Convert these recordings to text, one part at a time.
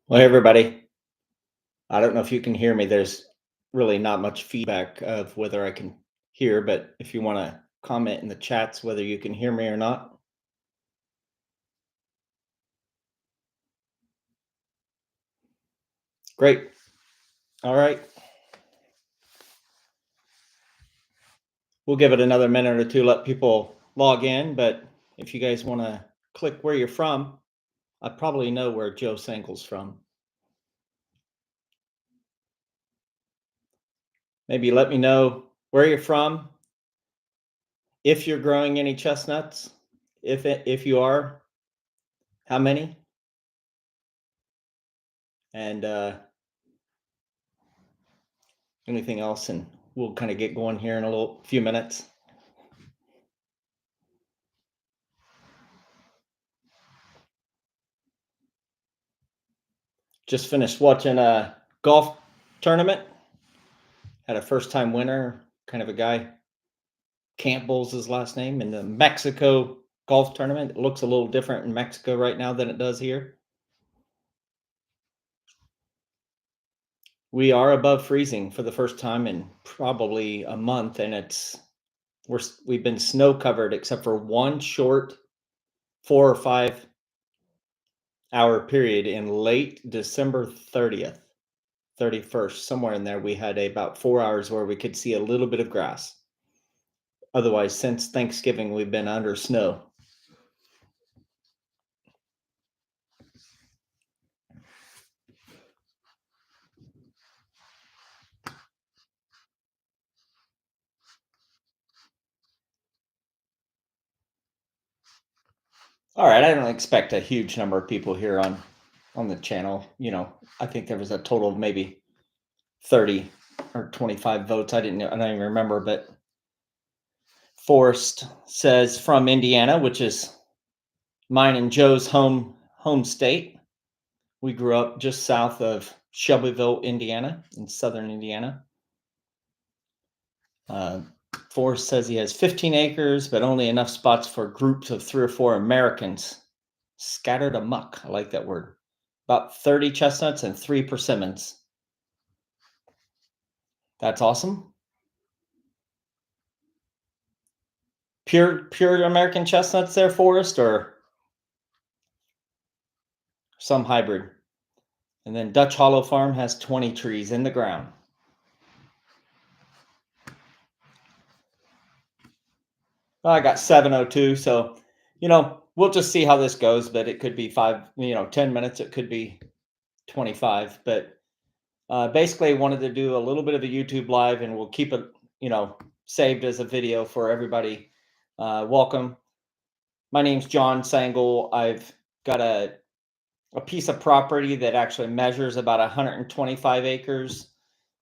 Well, hey everybody. I don't know if you can hear me. There's really not much feedback of whether I can hear, but if you want to comment in the chats whether you can hear me or not. Great. All right. We'll give it another minute or two, let people log in. But if you guys want to click where you're from, I probably know where Joe Sangle's from. Maybe let me know where you're from, if you're growing any chestnuts, if you are, how many, and anything else, and we'll kind of get going here in a little few minutes. Just finished watching a golf tournament. Had a first time winner, kind of a guy. Campbell's his last name, in the Mexico golf tournament. It looks a little different in Mexico right now than it does here. We are above freezing for the first time in probably a month, and we've been snow covered except for one short 4 or 5 hour period in late December 30th, 31st, somewhere in there. We had about 4 hours where we could see a little bit of grass. Otherwise, since Thanksgiving, we've been under snow. All right, I don't expect a huge number of people here on the channel. I think there was a total of maybe 30 or 25 votes. I don't even remember, but Forrest says from Indiana, which is mine and Joe's home state. We grew up just south of Shelbyville, Indiana, in southern Indiana. Forrest says he has 15 acres, but only enough spots for groups of 3 or 4 Americans scattered amuck. I like that word. About 30 chestnuts and 3 persimmons. That's awesome. Pure American chestnuts there, Forrest, or some hybrid? And then Dutch Hollow Farm has 20 trees in the ground. I got 702, so we'll just see how this goes, but it could be 10 minutes, it could be 25, but basically I wanted to do a little bit of a YouTube live, and we'll keep it, saved as a video for everybody. Welcome. My name's John Sangle. I've got a piece of property that actually measures about 125 acres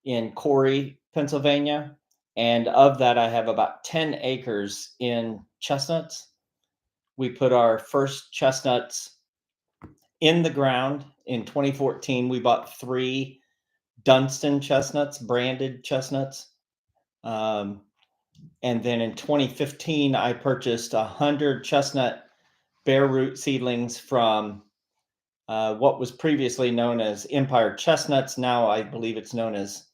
in Corey, Pennsylvania. And of that, I have about 10 acres in chestnuts. We put our first chestnuts in the ground in 2014. We bought 3 Dunstan chestnuts, branded chestnuts. And then in 2015, I purchased 100 chestnut bare root seedlings from what was previously known as Empire Chestnuts. Now I believe it's known as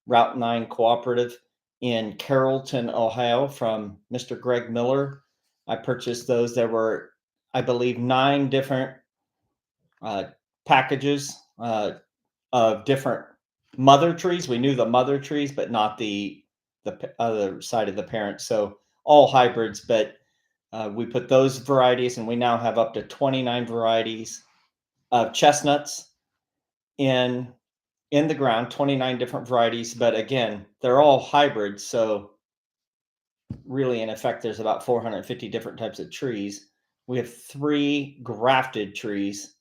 Route 9 Cooperative in Carrollton, Ohio, from Mr. Greg Miller. I purchased those. There were, I believe, 9 different packages of different mother trees. We knew the mother trees, but not the other side of the parent. So all hybrids, but we put those varieties, and we now have up to 29 varieties of chestnuts in the ground, 29 different varieties. But again, they're all hybrids. So really, in effect, there's about 450 different types of trees. We have 3 grafted trees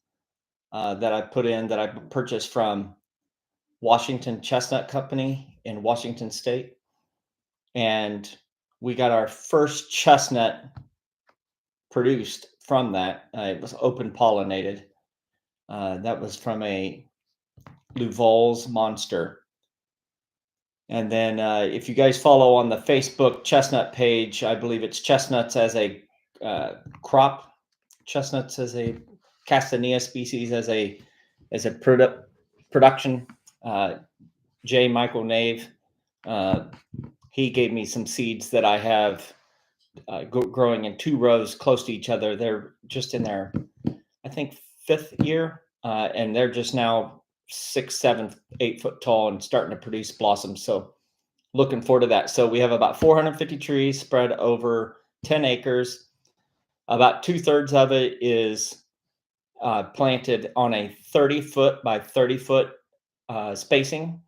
that I put in, that I purchased from Washington Chestnut Company in Washington State. And we got our first chestnut produced from that. It was open pollinated. That was from a Duval's Monster. And then if you guys follow on the Facebook chestnut page, I believe it's chestnuts as a crop, chestnuts as a Castanea species as a as a production. Uh, J. Michael Nave, uh, he gave me some seeds that I have growing in 2 rows close to each other. They're just in their, I think, 5th year, and they're just now 6, 7, 8 foot tall and starting to produce blossoms. So looking forward to that. So we have about 450 trees spread over 10 acres. About 2/3 of it is planted on a 30-foot by 30-foot spacing,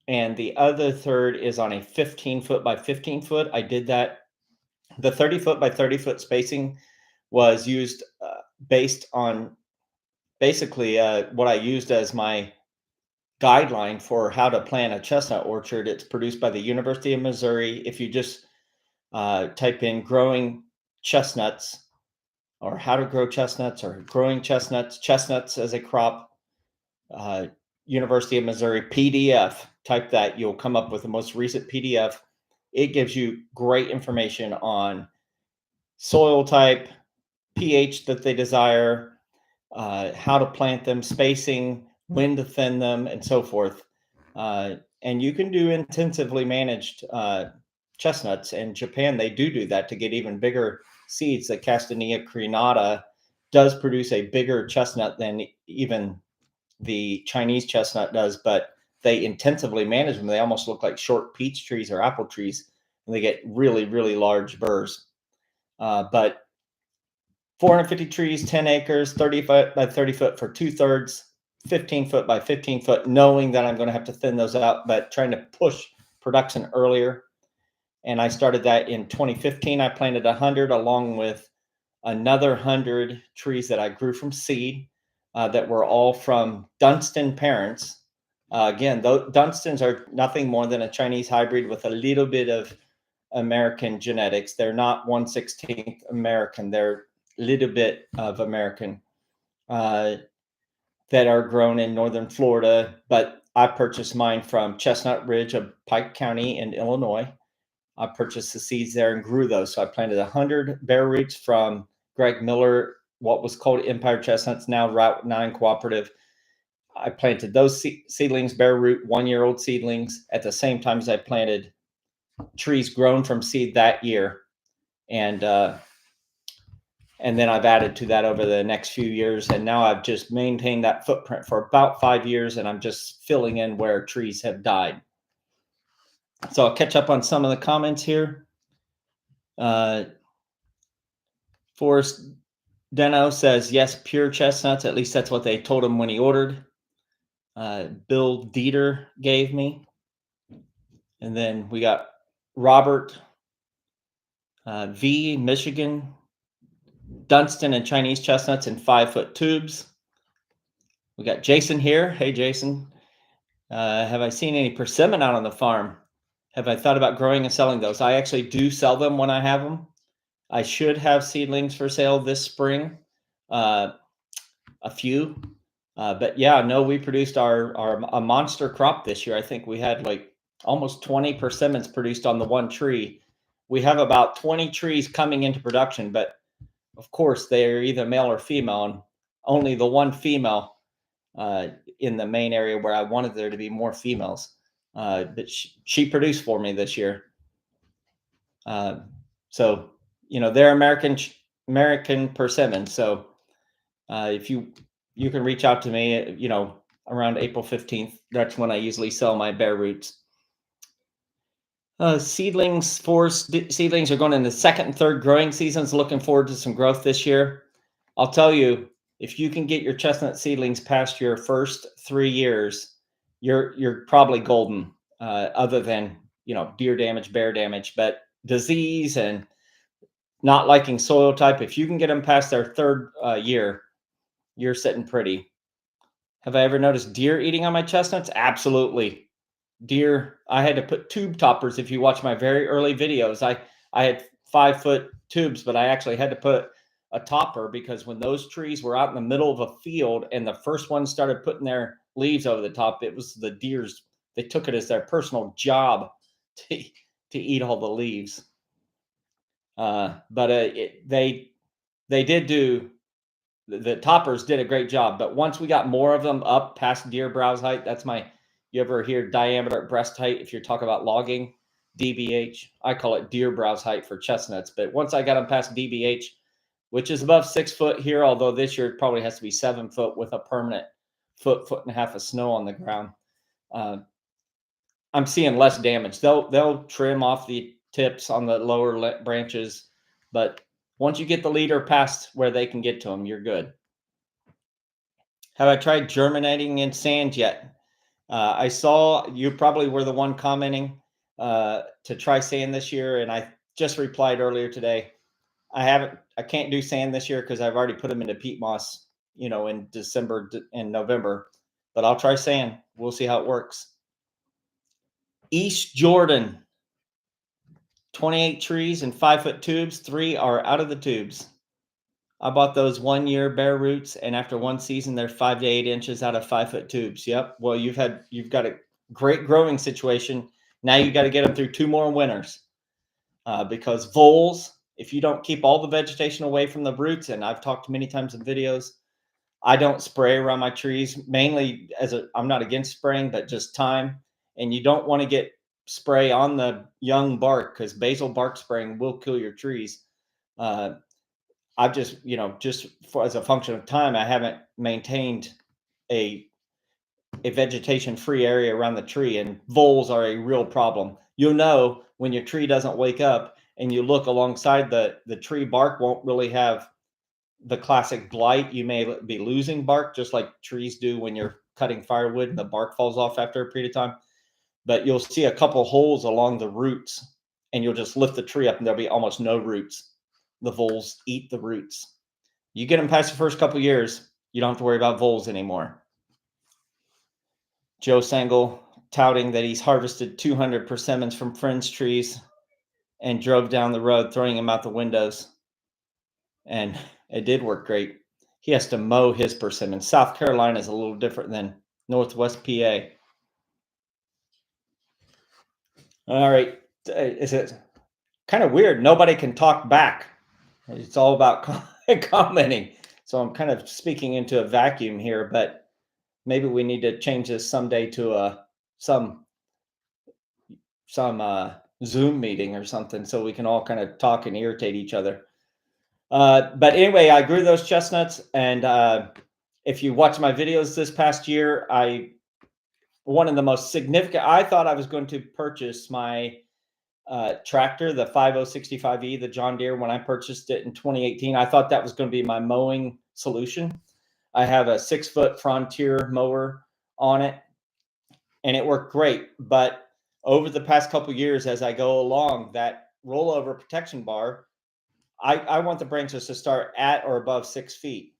and the other third is on a 15-foot by 15-foot. I did that. The 30-foot by 30-foot spacing was used based on basically what I used as my guideline for how to plant a chestnut orchard. It's produced by the University of Missouri. If you just type in growing chestnuts or how to grow chestnuts or growing chestnuts, chestnuts as a crop, uh, University of Missouri PDF, type that, you'll come up with the most recent PDF. It gives you great information on soil type, pH that they desire, how to plant them, spacing, when to thin them, and so forth. And you can do intensively managed chestnuts. In Japan, they do that to get even bigger seeds. The Castanea crenata does produce a bigger chestnut than even the Chinese chestnut does, but they intensively manage them. They almost look like short peach trees or apple trees, and they get really, really large burrs. But 450 trees, 10 acres, 30-foot by 30-foot for 2/3, 15-foot by 15-foot, knowing that I'm going to have to thin those out, but trying to push production earlier. And I started that in 2015. I planted 100 along with another 100 trees that I grew from seed that were all from Dunstan parents. Again, Dunstans are nothing more than a Chinese hybrid with a little bit of American genetics. They're not 1/16 American. They're a little bit of American uh, that are grown in northern Florida. But I purchased mine from Chestnut Ridge of Pike County in Illinois. I purchased the seeds there and grew those. So I planted 100 bare roots from Greg Miller, what was called Empire Chestnuts, now Route 9 Cooperative. I planted those seedlings, bare root, 1-year-old seedlings, at the same time as I planted trees grown from seed that year. And then I've added to that over the next few years. And now I've just maintained that footprint for about 5 years, and I'm just filling in where trees have died. So I'll catch up on some of the comments here. Forrest Deno says, yes, pure chestnuts. At least that's what they told him when he ordered. Bill Dieter gave me. And then we got Robert V, Michigan. Dunstan and Chinese chestnuts in 5-foot tubes. We got Jason here. Hey, Jason. Have I seen any persimmon out on the farm? Have I thought about growing and selling those? I actually do sell them when I have them. I should have seedlings for sale this spring, a few. But yeah, no, we produced a monster crop this year. I think we had like almost 20 persimmons produced on the one tree. We have about 20 trees coming into production, but of course they're either male or female, and only the one female in the main area where I wanted there to be more females. But she produced for me this year. So, they're American persimmons. So if you can reach out to me, around April 15th. That's when I usually sell my bare roots. Seedlings are going in the second and third growing seasons. Looking forward to some growth this year. I'll tell you, if you can get your chestnut seedlings past your first 3 years, you're probably golden. Other than deer damage, bear damage, but disease and not liking soil type. If you can get them past their third year, you're sitting pretty. Have I ever noticed deer eating on my chestnuts? Absolutely. Deer, I had to put tube toppers. If you watch my very early videos, I had 5-foot tubes, but I actually had to put a topper because when those trees were out in the middle of a field and the first ones started putting their leaves over the top, it was the deers. They took it as their personal job to eat all the leaves. But they did do the toppers did a great job. But once we got more of them up past deer browse height, that's my, you ever hear diameter at breast height if you're talking about logging? DBH. I call it deer browse height for chestnuts. But once I got them past DBH, which is above 6 foot here, although this year it probably has to be 7 foot with a permanent foot and a half of snow on the ground. I'm seeing less damage. They'll trim off the tips on the lower branches, but once you get the leader past where they can get to them, you're good. Have I tried germinating in sand yet? I saw you probably were the one commenting to try sand this year, and I just replied earlier today. I can't do sand this year because I've already put them into peat moss, in December and November, but I'll try sand. We'll see how it works. East Jordan, 28 trees and 5-foot tubes. 3 are out of the tubes. I bought those 1 year bare roots, and after one season, they're 5 to 8 inches out of 5-foot tubes. Yep. Well, you've got a great growing situation. Now you got to get them through 2 more winters because voles, if you don't keep all the vegetation away from the roots, and I've talked many times in videos, I don't spray around my trees, mainly I'm not against spraying, but just time. And you don't want to get spray on the young bark because basal bark spraying will kill your trees. I've just, as a function of time, I haven't maintained a vegetation free area around the tree, and voles are a real problem. You'll know when your tree doesn't wake up and you look alongside the tree, bark won't really have the classic blight. You may be losing bark just like trees do when you're cutting firewood and the bark falls off after a period of time. But you'll see a couple holes along the roots and you'll just lift the tree up and there'll be almost no roots. The voles eat the roots. You get them past the first couple years, you don't have to worry about voles anymore. Joe Sangle touting that he's harvested 200 persimmons from friends' trees and drove down the road throwing them out the windows. And it did work great. He has to mow his persimmons. South Carolina is a little different than Northwest PA. All right. Is it kind of weird? Nobody can talk back. It's all about commenting. So I'm kind of speaking into a vacuum here, but maybe we need to change this someday to some Zoom meeting or something so we can all kind of talk and irritate each other. But anyway, I grew those chestnuts, and if you watch my videos this past year, one of the most significant, I thought I was going to purchase my tractor, the 5065E, the John Deere, when I purchased it in 2018. I thought that was going to be my mowing solution. I have a 6-foot Frontier mower on it, and it worked great. But over the past couple of years, as I go along, that rollover protection bar, I want the branches to start at or above 6 feet.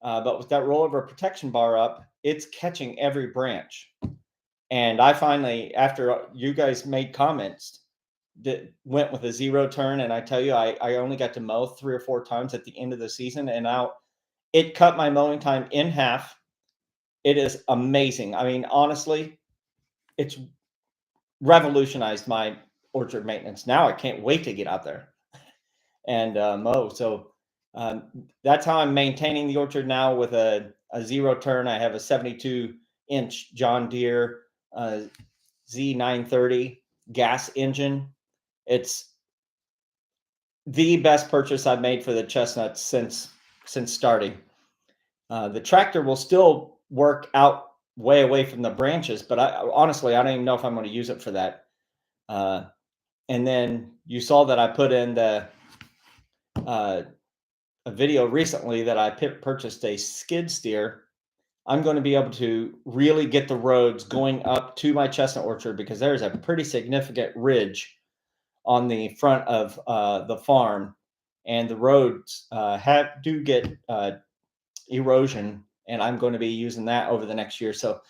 But with that rollover protection bar up, it's catching every branch. And I finally, after you guys made comments, went with a 0 turn. And I tell you, I only got to mow 3 or 4 times at the end of the season. And now it cut my mowing time in half. It is amazing. I mean, honestly, it's revolutionized my orchard maintenance. Now I can't wait to get out there and mow. So that's how I'm maintaining the orchard now with a 0 turn. I have a 72-inch John Deere Z930 gas engine. It's the best purchase I've made for the chestnuts since starting. The tractor will still work out way away from the branches, but honestly, I don't even know if I'm going to use it for that. And then you saw that I put in a video recently that I purchased a skid steer. I'm going to be able to really get the roads going up to my chestnut orchard because there's a pretty significant ridge on the front of the farm, and the roads do get erosion, and I'm going to be using that over the next year. So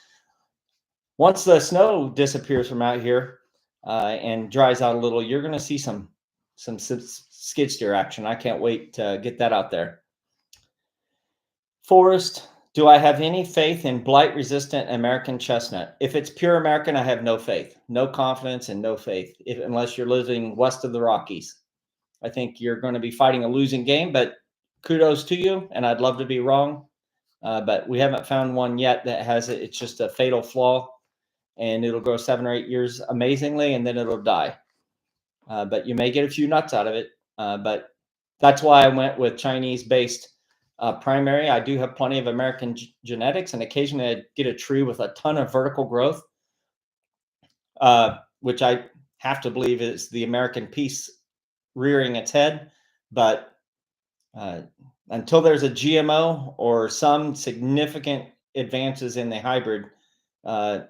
once the snow disappears from out here and dries out a little, you're going to see some skid steer action. I can't wait to get that out there. Forrest, do I have any faith in blight resistant American chestnut? If it's pure American, I have no faith, no confidence, and no faith unless you're living west of the Rockies. I think you're going to be fighting a losing game, but kudos to you, and I'd love to be wrong, but we haven't found one yet that has it. It's just a fatal flaw, and it'll grow 7 or 8 years amazingly, and then it'll die. But you may get a few nuts out of it. But that's why I went with Chinese-based primary. I do have plenty of American genetics, and occasionally I get a tree with a ton of vertical growth, which I have to believe is the American piece rearing its head. But uh, until there's a GMO or some significant advances in the hybrid uh,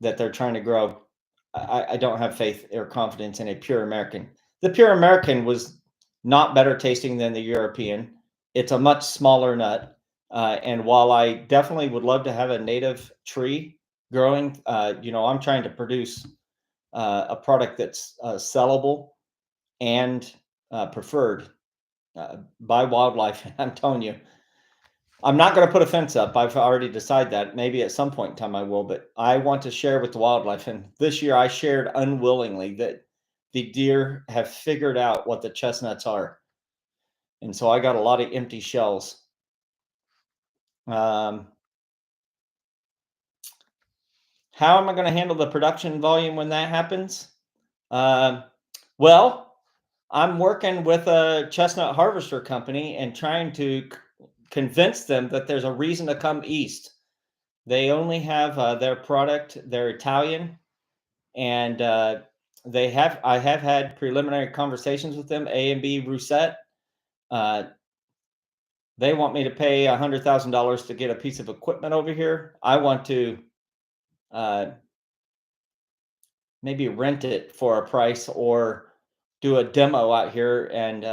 that they're trying to grow, I don't have faith or confidence in a pure American. The pure American was not better tasting than the European. It's a much smaller nut. And while I definitely would love to have a native tree growing, I'm trying to produce a product that's sellable and preferred by wildlife. I'm telling you, I'm not going to put a fence up. I've already decided that. Maybe at some point in time I will, but I want to share with the wildlife. And this year I shared unwillingly that the deer have figured out what the chestnuts are. And so I got a lot of empty shells. Um, how am I going to handle the production volume when that happens? Um, well, I'm working with a chestnut harvester company and trying to convince them that there's a reason to come east. They only have their product. They're Italian, and I have had preliminary conversations with them. A and B Roussette. Uh, they want me to pay $100,000 to get a piece of equipment over here. I want to uh, maybe rent it for a price or do a demo out here. And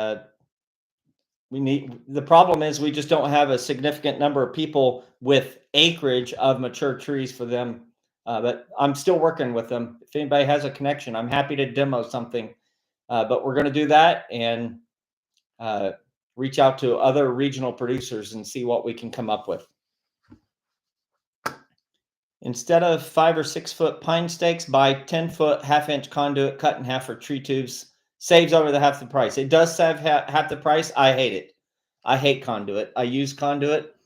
the problem is we just don't have a significant number of people with acreage of mature trees for them. But I'm still working with them. If anybody has a connection, I'm happy to demo something. But we're going to do that and uh, reach out to other regional producers and see what we can come up with. Instead of 5 or 6 foot pine stakes, buy 10-foot half-inch conduit cut in half for tree tubes. Saves over the half the price. It does save half the price. I hate it. I hate conduit. I use conduit.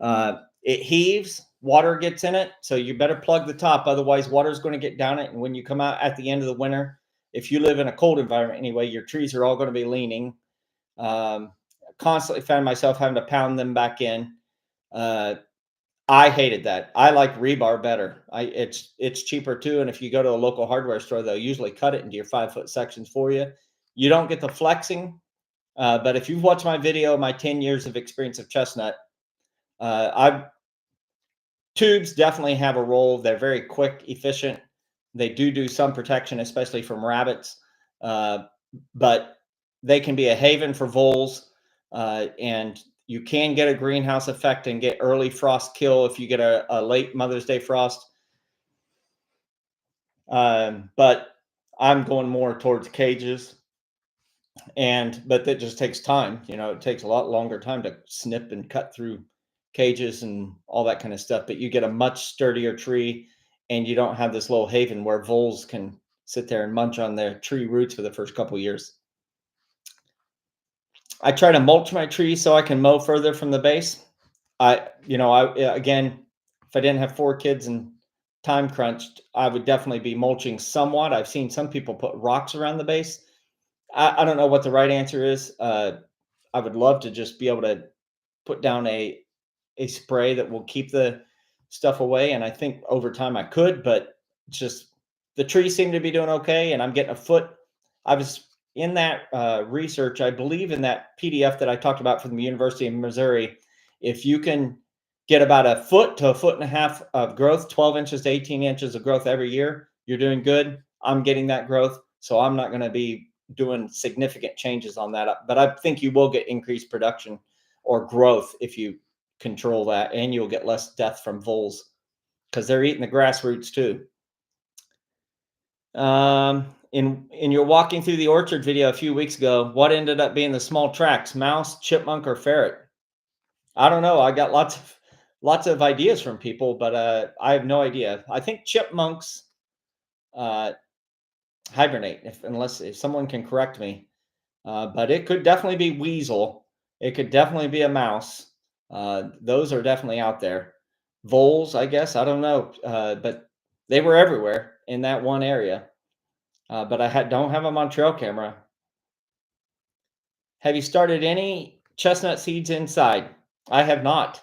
It heaves. Water gets in it, so you better plug the top. Otherwise, water is going to get down it. And when you come out at the end of the winter, if you live in a cold environment anyway, your trees are all going to be leaning. Constantly found myself having to pound them back in. I hated that. I like rebar better. It's cheaper too. And if you go to a local hardware store, they'll usually cut it into your 5-foot sections for you. You don't get the flexing. But if you've watched my video, my 10 years of experience of chestnut, I tubes definitely have a role. They're very quick, efficient. They do some protection, especially from rabbits. But they can be a haven for voles, and you can get a greenhouse effect and get early frost kill if you get a late Mother's Day frost. But I'm going more towards cages, but that just takes time. It takes a lot longer time to snip and cut through cages and all that kind of stuff. But you get a much sturdier tree, and you don't have this little haven where voles can sit there and munch on their tree roots for the first couple of years. I try to mulch my trees so I can mow further from the base. Again, if I didn't have 4 kids and time crunched, I would definitely be mulching somewhat. I've seen some people put rocks around the base. I don't know what the right answer is. I would love to just be able to put down a spray that will keep the stuff away, and I think over time I could, but it's just the trees seem to be doing okay, and I'm getting a foot. I was in that research, I believe in that PDF that I talked about from the University of Missouri. If you can get about a foot to a foot and a half of growth, 12 inches to 18 inches of growth every year, you're doing good. I'm getting that growth, so I'm not going to be doing significant changes on that. But I think you will get increased production or growth if you control that, and you'll get less death from voles because they're eating the grass roots too. In your walking through the orchard video a few weeks ago, what ended up being the small tracks, mouse, chipmunk, or ferret? I don't know. I got lots of ideas from people, but I have no idea. I think chipmunks uh, hibernate, unless if someone can correct me. But it could definitely be weasel. It could definitely be a mouse. Those are definitely out there. Voles, I guess. I don't know, but they were everywhere in that one area. But don't have them on trail camera. Have you started any chestnut seeds inside? I have not.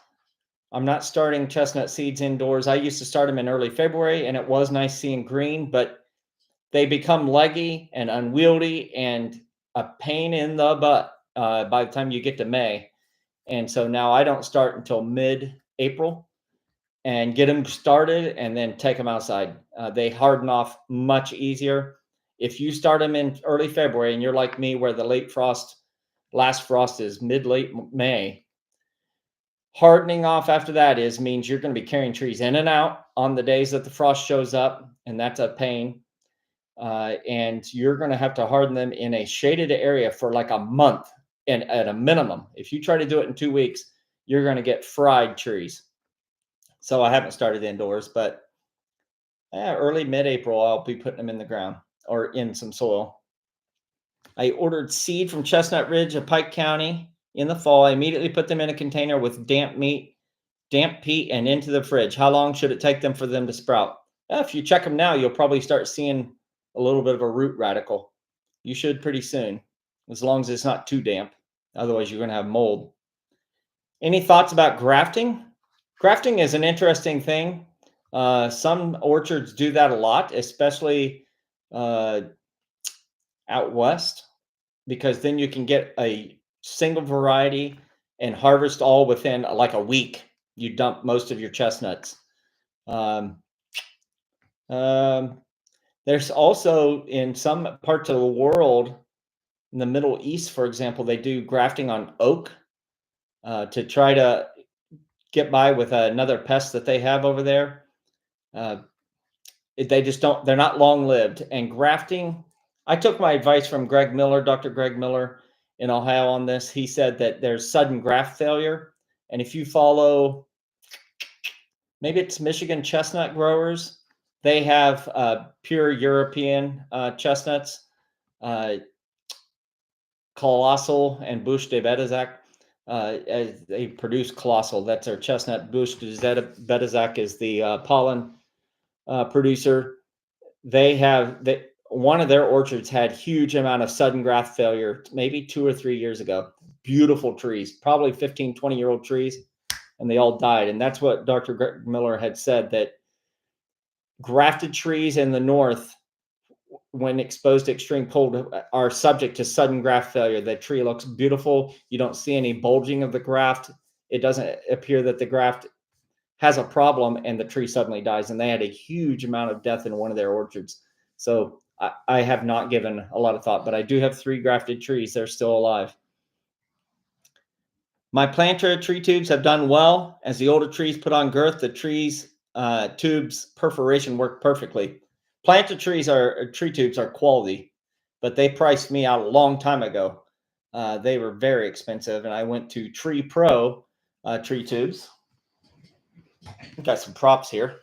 I'm not starting chestnut seeds indoors. I used to start them in early February, and it was nice seeing green, but they become leggy and unwieldy and a pain in the butt by the time you get to May. And so now I don't start until mid-April and get them started and then take them outside. They harden off much easier. If you start them in early February and you're like me, where the last frost is mid-late May, hardening off after that means you're going to be carrying trees in and out on the days that the frost shows up, and that's a pain. And you're going to have to harden them in a shaded area for like a month, and at a minimum. If you try to do it in 2 weeks, you're going to get fried trees. So I haven't started indoors, but early mid-April, I'll be putting them in the ground or in some soil. I ordered seed from Chestnut Ridge of Pike County in the fall. I immediately put them in a container with damp peat, and into the fridge. How long should it take them for them to sprout? If you check them now, you'll probably start seeing a little bit of a root radical. You should pretty soon, as long as it's not too damp. Otherwise, you're going to have mold. Any thoughts about grafting? Grafting is an interesting thing. Some orchards do that a lot, especially out west, because then you can get a single variety and harvest all within like a week. You dump most of your chestnuts. Um, there's also, in some parts of the world, in the Middle East, for example, they do grafting on oak to try to get by with another pest that they have over there. They just don't, they're not long lived. And grafting, I took my advice from Greg Miller, Dr. Greg Miller in Ohio on this. He said that there's sudden graft failure. And if you follow, maybe it's Michigan chestnut growers, they have pure European chestnuts, Colossal and Bouche de Bétazac. They produce Colossal. That's their chestnut. Bouche de Bétazac is the pollen producer. One of their orchards had huge amount of sudden graft failure maybe 2 or 3 years ago. Beautiful trees, probably 15, 20-year-old trees, and they all died. And that's what Dr. Greg Miller had said, that grafted trees in the north, when exposed to extreme cold, are subject to sudden graft failure. The tree looks beautiful. You don't see any bulging of the graft. It doesn't appear that the graft has a problem, and the tree suddenly dies. And they had a huge amount of death in one of their orchards. So I have not given a lot of thought, but I do have 3 grafted trees. They're still alive. My planter tree tubes have done well. As the older trees put on girth, the tubes perforation worked perfectly. Planter tree tubes are quality, but they priced me out a long time ago. They were very expensive, and I went to Tree Pro tree tubes. Got some props here.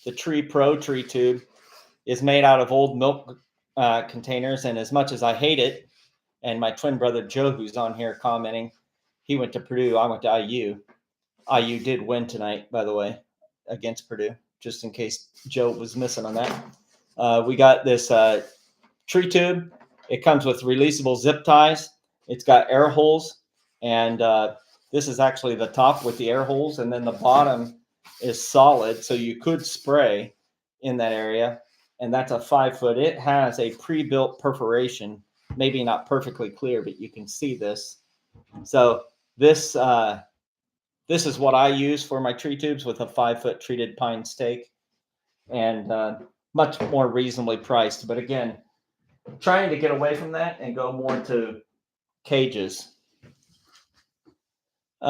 The Tree Pro tree tube is made out of old milk containers, and as much as I hate it, and my twin brother Joe, who's on here commenting, he went to Purdue, I went to IU. IU did win tonight, by the way, against Purdue, just in case Joe was missing on that. We got this tree tube. It comes with releasable zip ties. It's got air holes, and this is actually the top with the air holes, and then the bottom is solid, so you could spray in that area. And that's a 5-foot. It has a pre-built perforation, maybe not perfectly clear, but you can see this. So this is what I use for my tree tubes, with a 5-foot treated pine stake, and much more reasonably priced. But again, trying to get away from that and go more to cages. Did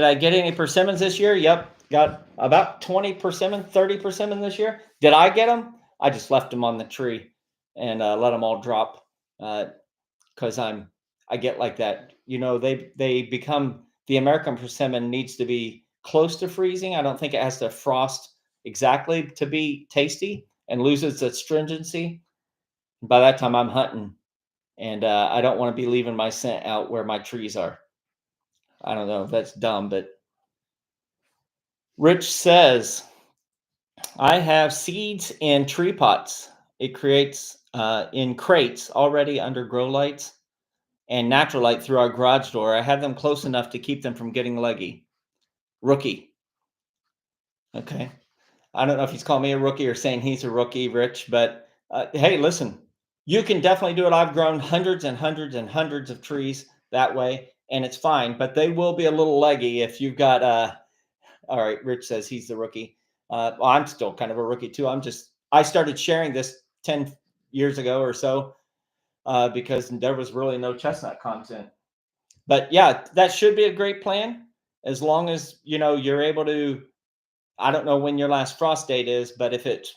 I get any persimmons this year? Yep. Got about 20 persimmon, 30 persimmon this year. Did I get them? I just left them on the tree and let them all drop because I get like that. You know, they become, the American persimmon needs to be close to freezing. I don't think it has to frost exactly to be tasty, and loses its astringency. By that time, I'm hunting and I don't want to be leaving my scent out where my trees are. I don't know if that's dumb, but Rich says I have seeds in tree pots. It creates in crates already under grow lights and natural light through our garage door. I have them close enough to keep them from getting leggy. Rookie. Okay. I don't know if he's calling me a rookie or saying he's a rookie, Rich, but hey, listen, you can definitely do it. I've grown hundreds and hundreds and hundreds of trees that way, and it's fine, but they will be a little leggy if you've got, all right, Rich says he's the rookie. Well, I'm still kind of a rookie too. I started sharing this 10 years ago or so because there was really no chestnut content. But yeah, that should be a great plan as long as, you're able to. I don't know when your last frost date is, but if it's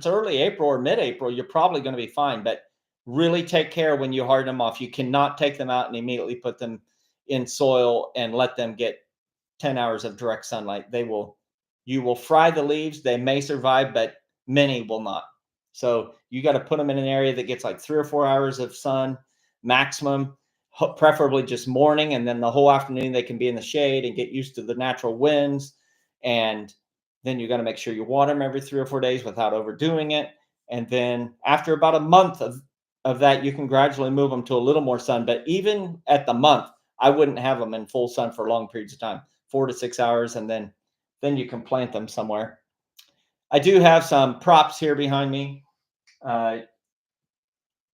early April or mid-April, you're probably going to be fine. But really take care when you harden them off. You cannot take them out and immediately put them in soil and let them get 10 hours of direct sunlight. You will fry the leaves. They may survive, but many will not. So you got to put them in an area that gets like 3 or 4 hours of sun maximum, preferably just morning, and then the whole afternoon they can be in the shade and get used to the natural winds. And then you got to make sure you water them every 3 or 4 days without overdoing it. And then after about a month of that, you can gradually move them to a little more sun. But even at the month, I wouldn't have them in full sun for long periods of time, 4 to 6 hours, and then you can plant them somewhere. I do have some props here behind me. I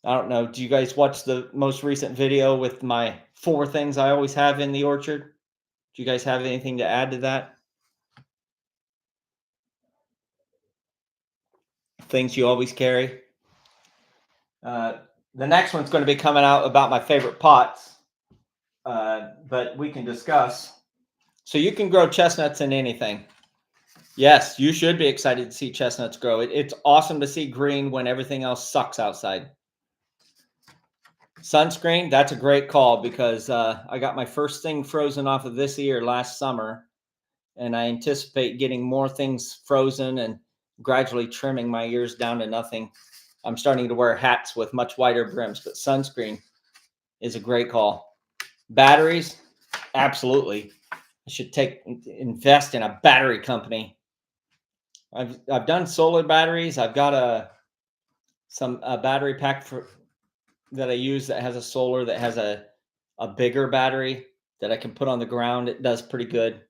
don't know. Do you guys watch the most recent video with my 4 things I always have in the orchard? Do you guys have anything to add to that? Things you always carry? Uh, the next one's going to be coming out about my favorite pots, but we can discuss. So you can grow chestnuts in anything. Yes, you should be excited to see chestnuts grow. It's awesome to see green when everything else sucks outside. Sunscreen, that's a great call because I got my first thing frozen off of this ear last summer, and I anticipate getting more things frozen and gradually trimming my ears down to nothing. I'm starting to wear hats with much wider brims, but sunscreen is a great call. Batteries, absolutely. I should invest in a battery company. I've done solar batteries. I've got a battery pack that I use that has a solar that has a bigger battery that I can put on the ground. It does pretty good.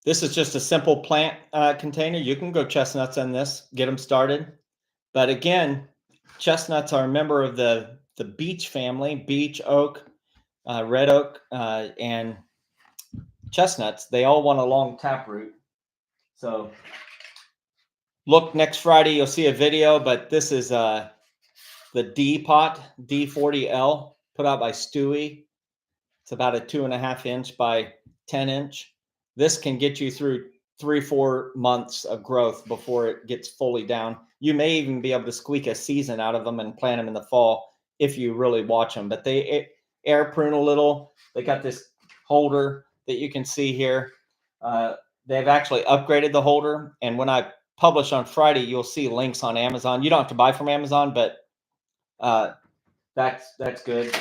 This is just a simple plant container. You can grow chestnuts in this, get them started. But again, chestnuts are a member of the beech family, beech, oak, red oak, and chestnuts. They all want a long taproot. So look, next Friday, you'll see a video, but this is the D pot, D40L, put out by Stewie. It's about a 2.5 inch by 10 inch. This can get you through 3-4 months of growth before it gets fully down. You may even be able to squeak a season out of them and plant them in the fall if you really watch them. But they air prune a little. They got this holder that you can see here. They've actually upgraded the holder. And when I publish on Friday, you'll see links on Amazon. You don't have to buy from Amazon, but that's good.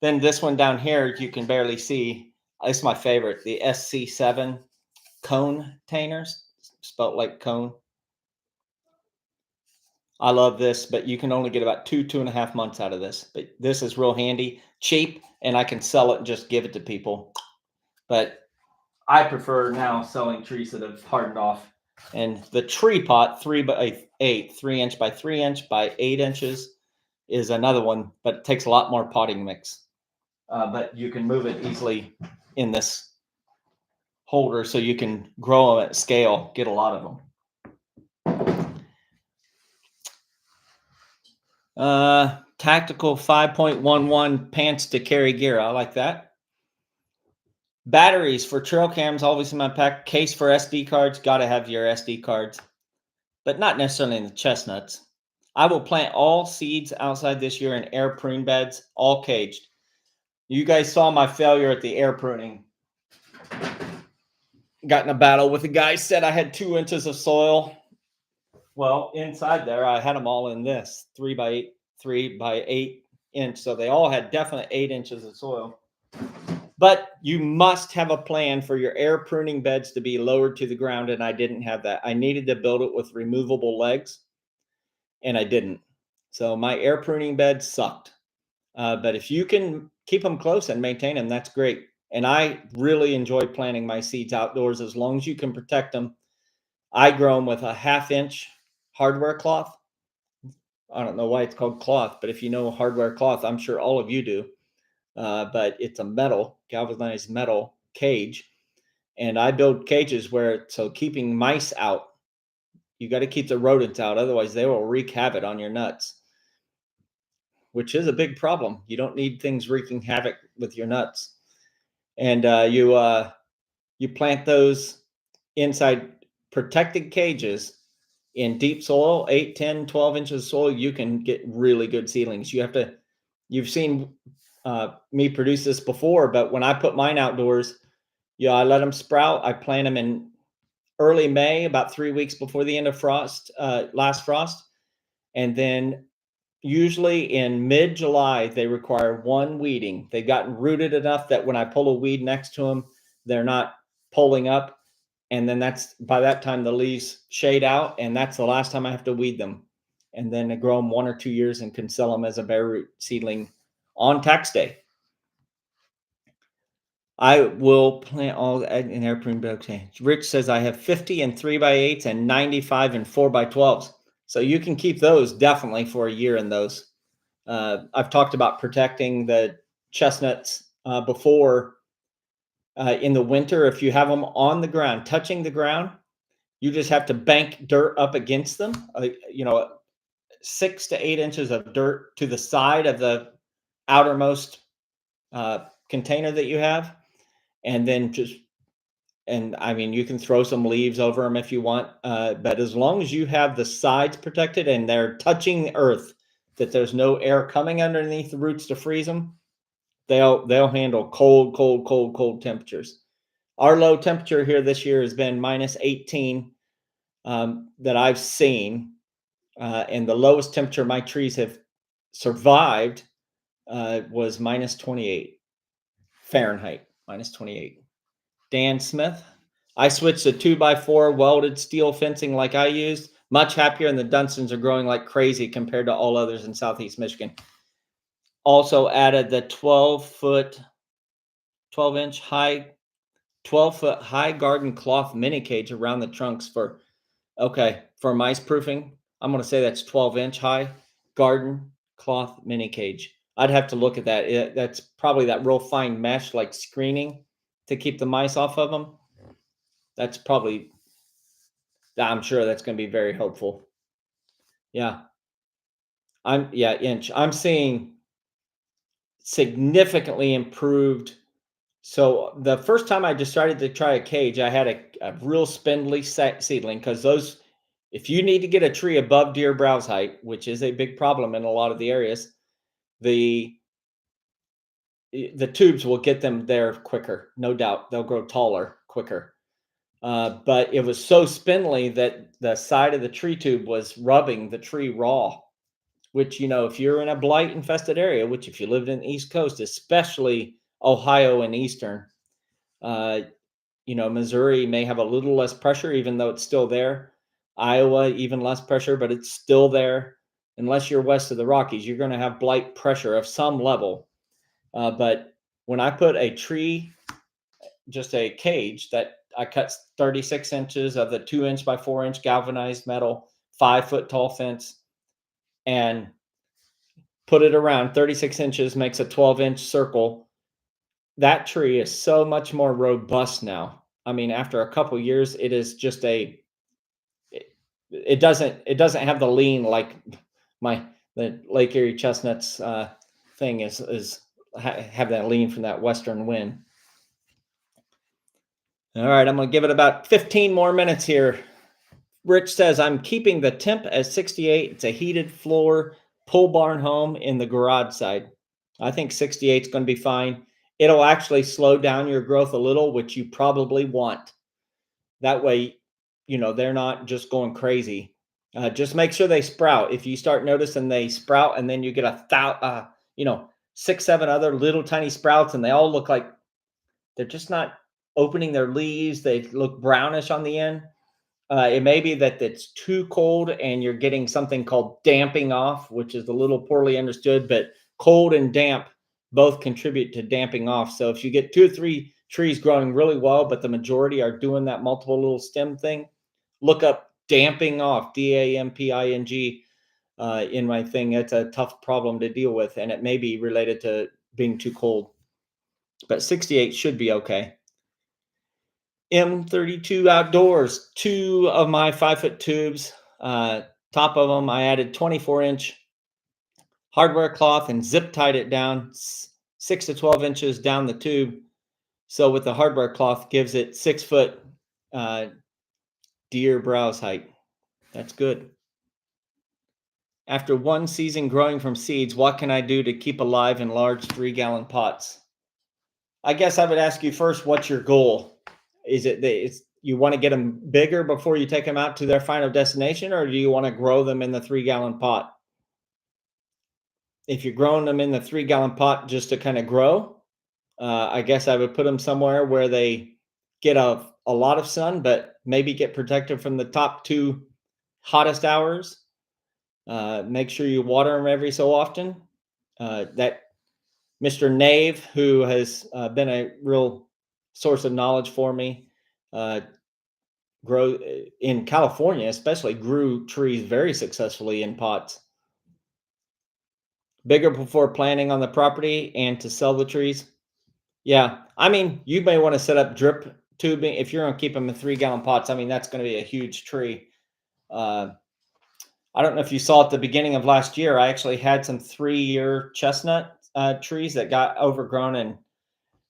Then this one down here, you can barely see. It's my favorite, the SC7 cone tainers, spelt like cone. I love this, but you can only get about 2.5 months out of this. But this is real handy, cheap, and I can sell it and just give it to people. But I prefer now selling trees that have hardened off. And the tree pot, 3x8, 3 inch by 3 inch by 8 inches, is another one, but it takes a lot more potting mix. But you can move it easily in this holder so you can grow them at scale, get a lot of them. Tactical 5.11 pants to carry gear. I like that. Batteries for trail cams, always in my pack. Case for SD cards. Got to have your SD cards, but not necessarily in the chestnuts. I will plant all seeds outside this year in air prune beds, all caged. You guys saw my failure at the air pruning. Got in a battle with a guy, said I had 2 inches of soil. Well, inside there, I had them all in this 3x8, 3 by 8 inch. So they all had definite 8 inches of soil. But you must have a plan for your air pruning beds to be lowered to the ground. And I didn't have that. I needed to build it with removable legs, and I didn't. So my air pruning bed sucked. But if you can keep them close and maintain them, that's great. And I really enjoy planting my seeds outdoors as long as you can protect them. I grow them with a 1/2 inch hardware cloth. I don't know why it's called cloth, but if you know hardware cloth, I'm sure all of you do. But it's a metal, galvanized metal cage. And I build cages where, so keeping mice out, you got to keep the rodents out. Otherwise, they will wreak havoc on your nuts, which is a big problem. You don't need things wreaking havoc with your nuts. And you plant those inside protected cages in deep soil, 8, 10, 12 inches of soil. You can get really good seedlings. You've seen me produce this before, but when I put mine outdoors, yeah, I let them sprout. I plant them in early May, about 3 weeks before the end of last frost. And then usually in mid-July, they require one weeding. They've gotten rooted enough that when I pull a weed next to them, they're not pulling up. And then that's by that time the leaves shade out, and that's the last time I have to weed them. And then I grow them 1 or 2 years and can sell them as a bare root seedling on tax day. I will plant all in airplane bed. Okay. Rich says I have 50 and 3 by 8s and 95 and 4 by 12s. So you can keep those definitely for a year in those. I've talked about protecting the chestnuts before in the winter. If you have them on the ground, touching the ground, you just have to bank dirt up against them. 6 to 8 inches of dirt to the side of the outermost container that you have, and then I mean, you can throw some leaves over them if you want, but as long as you have the sides protected and they're touching the earth, that there's no air coming underneath the roots to freeze them, they'll handle cold, cold, cold, cold temperatures. Our low temperature here this year has been -18 that I've seen, and the lowest temperature my trees have survived was -28 Fahrenheit, -28. Dan Smith, I switched to 2 by 4 welded steel fencing like I used. Much happier, and the Dunstons are growing like crazy compared to all others in Southeast Michigan. Also added the 12-inch high, 12-foot high garden cloth mini cage around the trunks for mice proofing. I'm going to say that's 12-inch high garden cloth mini cage. I'd have to look at that. That's probably that real fine mesh like screening to keep the mice off of them. That's probably, I'm sure that's going to be very helpful. Yeah. Inch. I'm seeing significantly improved. So the first time I decided to try a cage, I had a real spindly seedling, because if you need to get a tree above deer browse height, which is a big problem in a lot of the areas, the tubes will get them there quicker. No doubt. They'll grow taller quicker. But it was so spindly that the side of the tree tube was rubbing the tree raw, which, if you're in a blight infested area, which if you lived in the East Coast, especially Ohio and Eastern, Missouri may have a little less pressure, even though it's still there. Iowa, even less pressure, but it's still there. Unless you're west of the Rockies, you're going to have blight pressure of some level. But when I put a tree, just a cage that I cut 36 inches of the 2-inch by 4-inch galvanized metal, 5-foot tall fence, and put it around 36 inches, makes a 12-inch circle. That tree is so much more robust now. I mean, after a couple years, it is just it doesn't have the lean like the Lake Erie chestnuts thing have that lean from that western wind. All right, I'm going to give it about 15 more minutes here. Rich says, I'm keeping the temp at 68. It's a heated floor pole barn home in the garage side. I think 68 is going to be fine. It'll actually slow down your growth a little, which you probably want. That way, they're not just going crazy. Just make sure they sprout. If you start noticing they sprout and then you get you know, 6, 7 other little tiny sprouts and they all look like they're just not opening their leaves. They look brownish on the end. It may be that it's too cold and you're getting something called damping off, which is a little poorly understood, but cold and damp both contribute to damping off. So if you get 2 or 3 trees growing really well, but the majority are doing that multiple little stem thing, look up damping off, DAMPING, in my thing. It's a tough problem to deal with, and it may be related to being too cold, but 68 should be okay. M32 outdoors, 2 of my 5 foot tubes. Top of them, I added 24-inch hardware cloth and zip tied it down 6 to 12 inches down the tube. So with the hardware cloth, gives it 6 foot uh, deer browse height. That's good. After one season growing from seeds, what can I do to keep alive in large 3-gallon pots? I guess I would ask you first, what's your goal? Is it that it's you want to get them bigger before you take them out to their final destination, or do you want to grow them in the 3-gallon pot? If you're growing them in the 3-gallon pot just to kind of grow, I guess I would put them somewhere where they get a lot of sun, but maybe get protected from the top 2 hottest hours. Make sure you water them every so often. That Mr. Nave, who has been a real source of knowledge for me, uh, grow in California, especially grew trees very successfully in pots. Bigger before planting on the property and to sell the trees. Yeah, I mean, you may want to set up drip tubing if you're going to keep them in 3-gallon pots. I mean, that's going to be a huge tree. Uh, I don't know if you saw at the beginning of last year, I actually had some 3-year chestnut trees that got overgrown and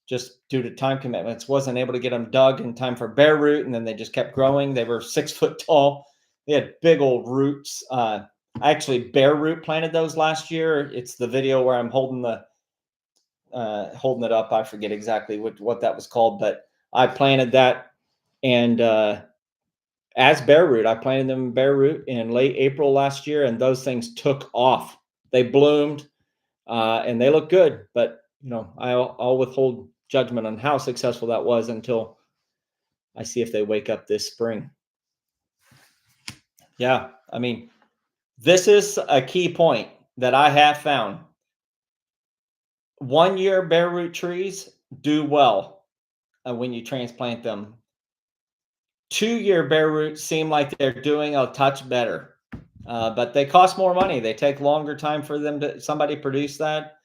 just due to time commitments, wasn't able to get them dug in time for bare root, and then they just kept growing. They were 6 foot tall. They had big old roots. I actually bare root planted those last year. It's the video where I'm holding it up. I forget exactly what that was called, but I planted that and as bare root. I planted them in bare root in late April last year, and those things took off. They bloomed and they look good, but I'll withhold judgment on how successful that was until I see if they wake up this spring. Yeah, I mean, this is a key point that I have found. 1 year bare root trees do well when you transplant them. 2 year bare roots seem like they're doing a touch better, but they cost more money. They take longer time for them to somebody produce that.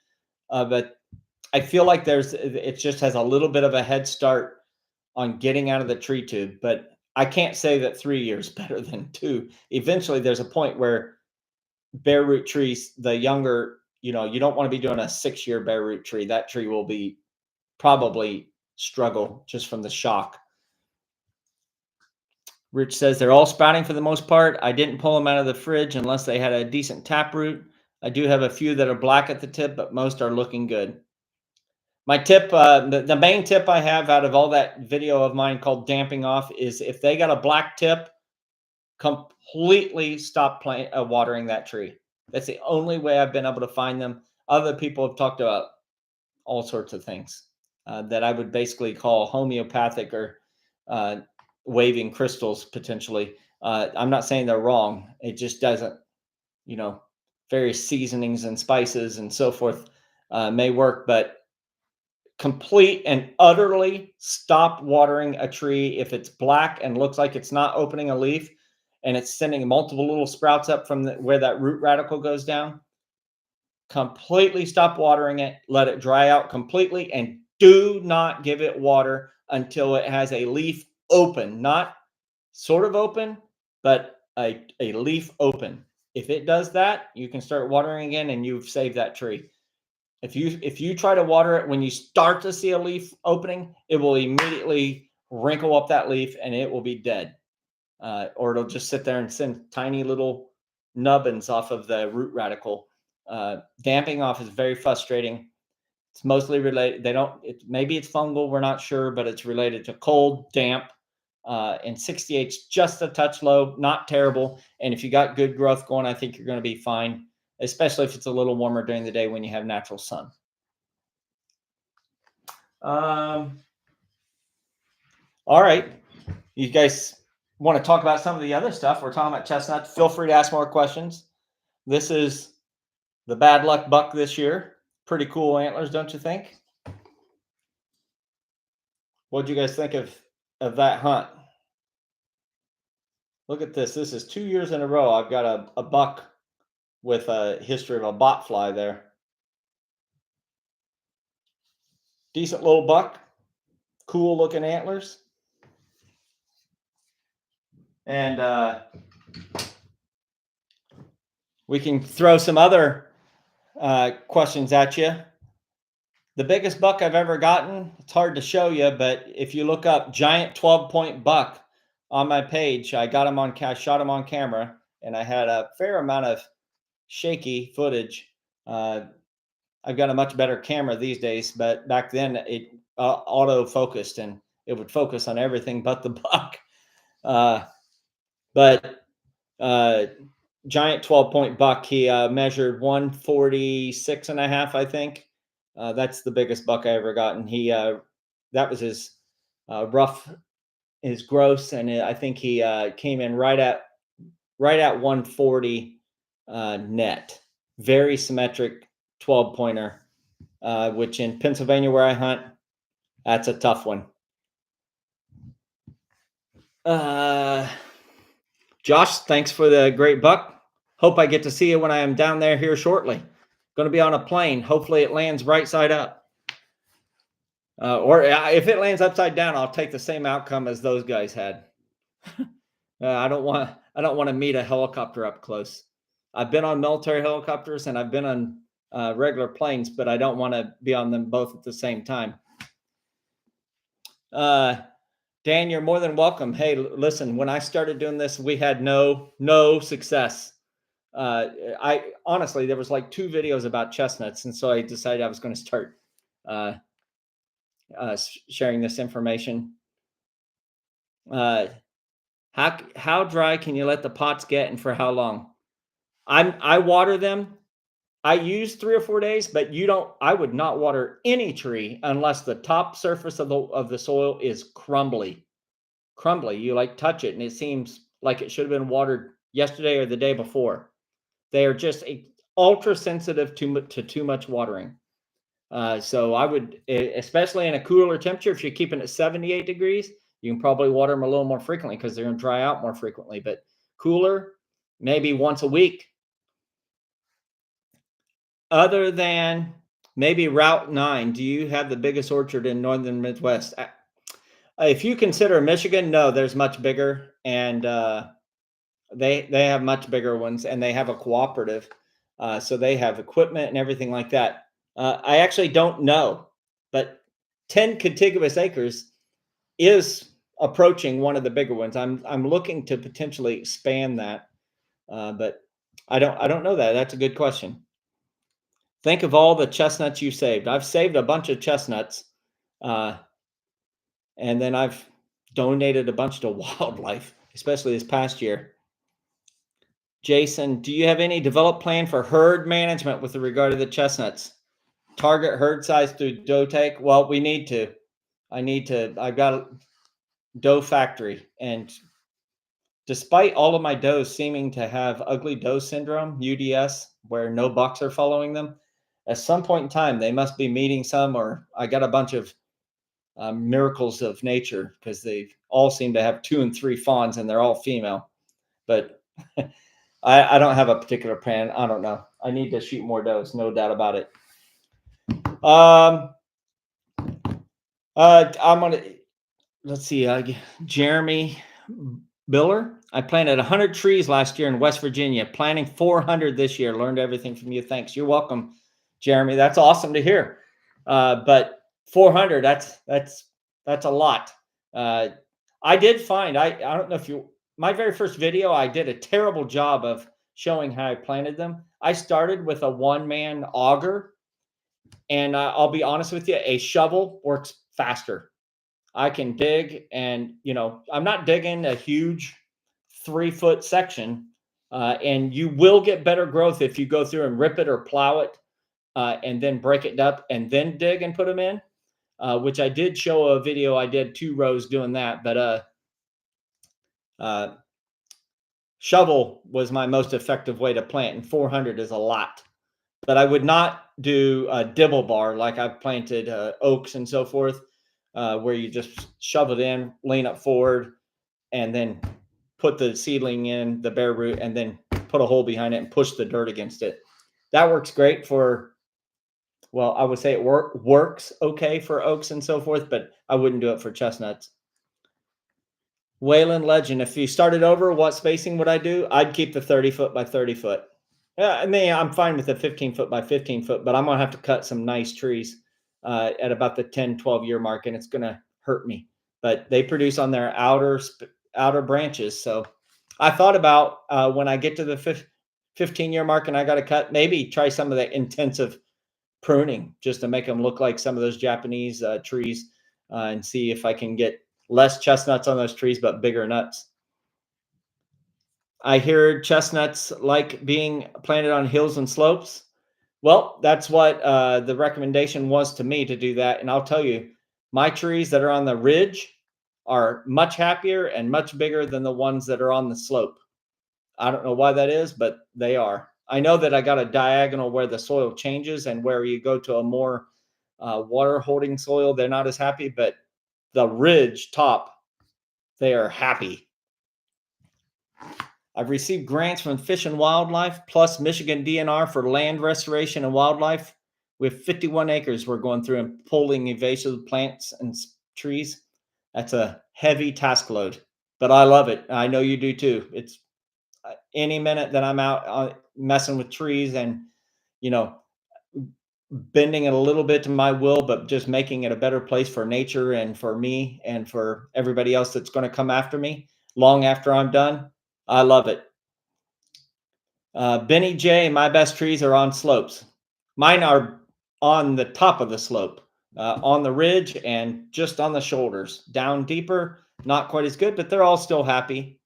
But I feel like it just has a little bit of a head start on getting out of the tree tube, but I can't say that 3 years better than 2. Eventually, there's a point where bare root trees, the younger, you don't want to be doing a 6-year bare root tree. That tree will be probably struggle just from the shock. Rich says they're all sprouting for the most part. I didn't pull them out of the fridge unless they had a decent taproot. I do have a few that are black at the tip, but most are looking good. My tip, the main tip I have out of all that video of mine called damping off is if they got a black tip, completely stop watering that tree. That's the only way I've been able to find them. Other people have talked about all sorts of things that I would basically call homeopathic or uh, waving crystals potentially. I'm not saying they're wrong. It just doesn't, various seasonings and spices and so forth may work, but complete and utterly stop watering a tree if it's black and looks like it's not opening a leaf and it's sending multiple little sprouts up from where that root radical goes down. Completely stop watering it, let it dry out completely, and do not give it water until it has a leaf open, not sort of open, but a leaf open. If it does that, you can start watering again and you've saved that tree. If you try to water it when you start to see a leaf opening, it will immediately wrinkle up that leaf and it will be dead. Or it'll just sit there and send tiny little nubbins off of the root radical. Damping off is very frustrating. It's mostly related. Maybe it's fungal. We're not sure, but it's related to cold, damp, and 68's just a touch low, not terrible. And if you got good growth going, I think you're going to be fine, especially if it's a little warmer during the day when you have natural sun. All right. You guys want to talk about some of the other stuff? We're talking about chestnuts. Feel free to ask more questions. This is the bad luck buck this year. Pretty cool antlers, don't you think? What do you guys think of that hunt? Look at this. This is 2 years in a row. I've got a buck with a history of a bot fly there. Decent little buck. Cool looking antlers. And we can throw some other questions at you. The biggest buck I've ever gotten, it's hard to show you, but if you look up giant 12-point buck on my page, I got him on, I shot him on camera, and I had a fair amount of shaky footage. I've got a much better camera these days, but back then it auto focused and it would focus on everything but the buck. But giant 12-point buck, he measured 146 and a half, I think. That's the biggest buck I ever gotten. He that was his rough, his gross, and I think he came in right at 140 net. Very symmetric 12-pointer, which in Pennsylvania where I hunt, that's a tough one. Josh, thanks for the great buck. Hope I get to see you when I am down there here shortly. Going to be on a plane. Hopefully it lands right side up. Or if it lands upside down, I'll take the same outcome as those guys had. I don't want to meet a helicopter up close. I've been on military helicopters and I've been on regular planes, but I don't want to be on them both at the same time. Dan, you're more than welcome. Hey, listen, when I started doing this, we had no success. I honestly, there was like 2 videos about chestnuts, and so I decided I was going to start sharing this information. How dry can you let the pots get, and for how long? I water them. I use 3 or 4 days, but I would not water any tree unless the top surface of the soil is crumbly. You like touch it and it seems like it should have been watered yesterday or the day before. They are just ultra sensitive to too much watering. So I would, especially in a cooler temperature, if you're keeping it 78 degrees, you can probably water them a little more frequently because they're going to dry out more frequently. But cooler, maybe once a week. Other than maybe Route 9, do you have the biggest orchard in northern Midwest? If you consider Michigan, no, there's much bigger, and they have much bigger ones, and they have a cooperative, so they have equipment and everything like that. I actually don't know, but 10 contiguous acres is approaching one of the bigger ones. I'm looking to potentially expand that, but I don't know that. That's a good question. Think of all the chestnuts you saved. I've saved a bunch of chestnuts, and then I've donated a bunch to wildlife, especially this past year. Jason, do you have any developed plan for herd management with regard to the chestnuts? Target herd size through doe take? Well, we need to. I've got a doe factory, and despite all of my does seeming to have ugly doe syndrome, UDS, where no bucks are following them, at some point in time, they must be meeting some, or I got a bunch of miracles of nature because they all seem to have 2 and 3 fawns and they're all female. But I don't have a particular plan. I don't know. I need to shoot more does, no doubt about it. I'm gonna, let's see, Jeremy Biller. I planted 100 trees last year in West Virginia, planting 400 this year. Learned everything from you. Thanks. You're welcome, Jeremy. That's awesome to hear. But 400, that's a lot. I did find, I don't know if you, my very first video, I did a terrible job of showing how I planted them. I started with a 1-man auger, and I'll be honest with you, a shovel works faster. I can dig, and I'm not digging a huge 3 foot section. And you will get better growth if you go through and rip it or plow it, and then break it up and then dig and put them in. Which I did show a video. I did 2 rows doing that, but uh, shovel was my most effective way to plant, and 400 is a lot. But I would not do a dibble bar like I've planted oaks and so forth, where you just shove it in, lean up forward, and then put the seedling in the bare root, and then put a hole behind it and push the dirt against it. That works great for, well, I would say it works okay for oaks and so forth, but I wouldn't do it for chestnuts. Wayland Legend, if you started over, what spacing would I do? I'd keep the 30 foot by 30 foot. Yeah, I mean, I'm fine with the 15 foot by 15 foot, but I'm gonna have to cut some nice trees at about the 10, 12 year mark, and it's gonna hurt me. But they produce on their outer branches. So I thought about, when I get to the 15 year mark and I got to cut, maybe try some of the intensive pruning just to make them look like some of those Japanese trees, and see if I can get less chestnuts on those trees, but bigger nuts. I hear chestnuts like being planted on hills and slopes. Well, that's what the recommendation was to me, to do that. And I'll tell you, my trees that are on the ridge are much happier and much bigger than the ones that are on the slope. I don't know why that is, but they are. I know that I got a diagonal where the soil changes, and where you go to a more water holding soil, they're not as happy, but the ridge top, they are happy. I've received grants from Fish and Wildlife plus Michigan DNR for land restoration and wildlife. We have 51 acres we're going through and pulling invasive plants and trees. That's a heavy task load, but I love it. I know you do too. It's any minute that I'm out messing with trees, and you know bending it a little bit to my will, but just making it a better place for nature and for me and for everybody else that's going to come after me long after I'm done. I love it. Benny J, my best trees are on slopes. Mine are on the top of the slope, on the ridge, and just on the shoulders. Down deeper, not quite as good, but they're all still happy.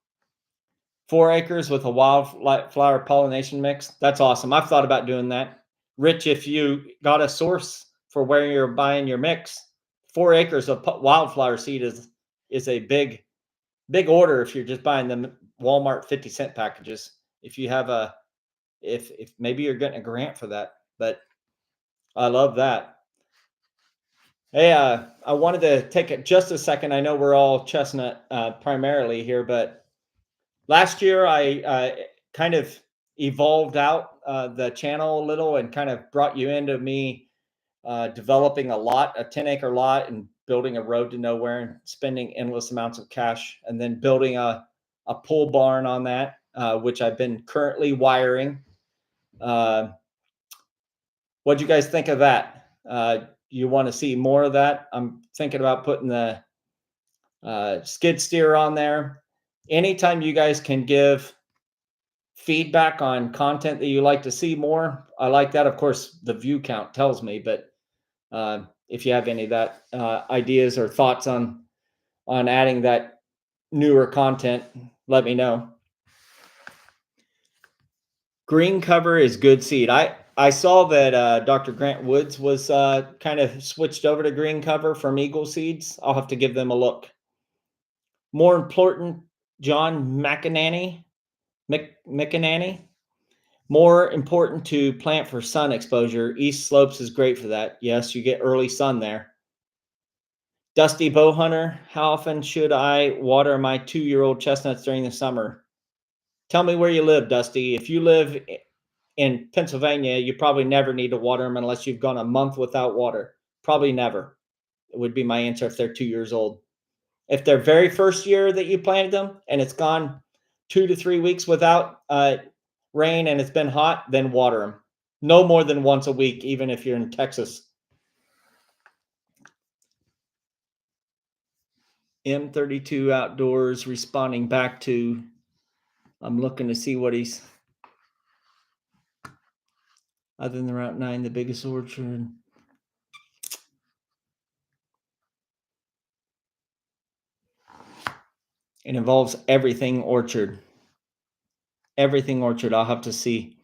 4 acres with a wildflower pollination mix. That's awesome. I've thought about doing that. Rich, if you got a source for where you're buying your mix, 4 acres of wildflower seed is a big order if you're just buying the Walmart 50-cent packages. If you have a if maybe you're getting a grant for that, but I love that. Hey, I wanted to take just a second. I know we're all chestnut primarily here, but last year I kind of evolved out the channel a little, and kind of brought you into me developing a 10-acre lot, and building a road to nowhere, and spending endless amounts of cash, and then building a pole barn on that, which I've been currently wiring. Uh, What'd you guys think of that? You want to see more of that? I'm thinking about putting the skid steer on there. Anytime you guys can give feedback on content that you like to see more, I like that. Of course, the view count tells me, but if you have any of that ideas or thoughts on adding that newer content, let me know. Green cover is good seed. I saw that Dr. Grant Woods was kind of switched over to green cover from Eagle Seeds. I'll have to give them a look. More important, John McInerney. More important to plant for sun exposure. East slopes is great for that. Yes, you get early sun there. Dusty Bowhunter, how often should I water my 2-year-old chestnuts during the summer? Tell me where you live, Dusty. If you live in Pennsylvania, you probably never need to water them unless you've gone a month without water. Probably never. It would be my answer if they're 2 years old. If they're very first year that you planted them and it's gone 2 to 3 weeks without rain and it's been hot, then water them. No more than once a week, even if you're in Texas. M32 Outdoors responding back to, I'm looking to see what he's, other than the Route 9, the biggest orchard. It involves everything orchard. Everything orchard. I'll have to see.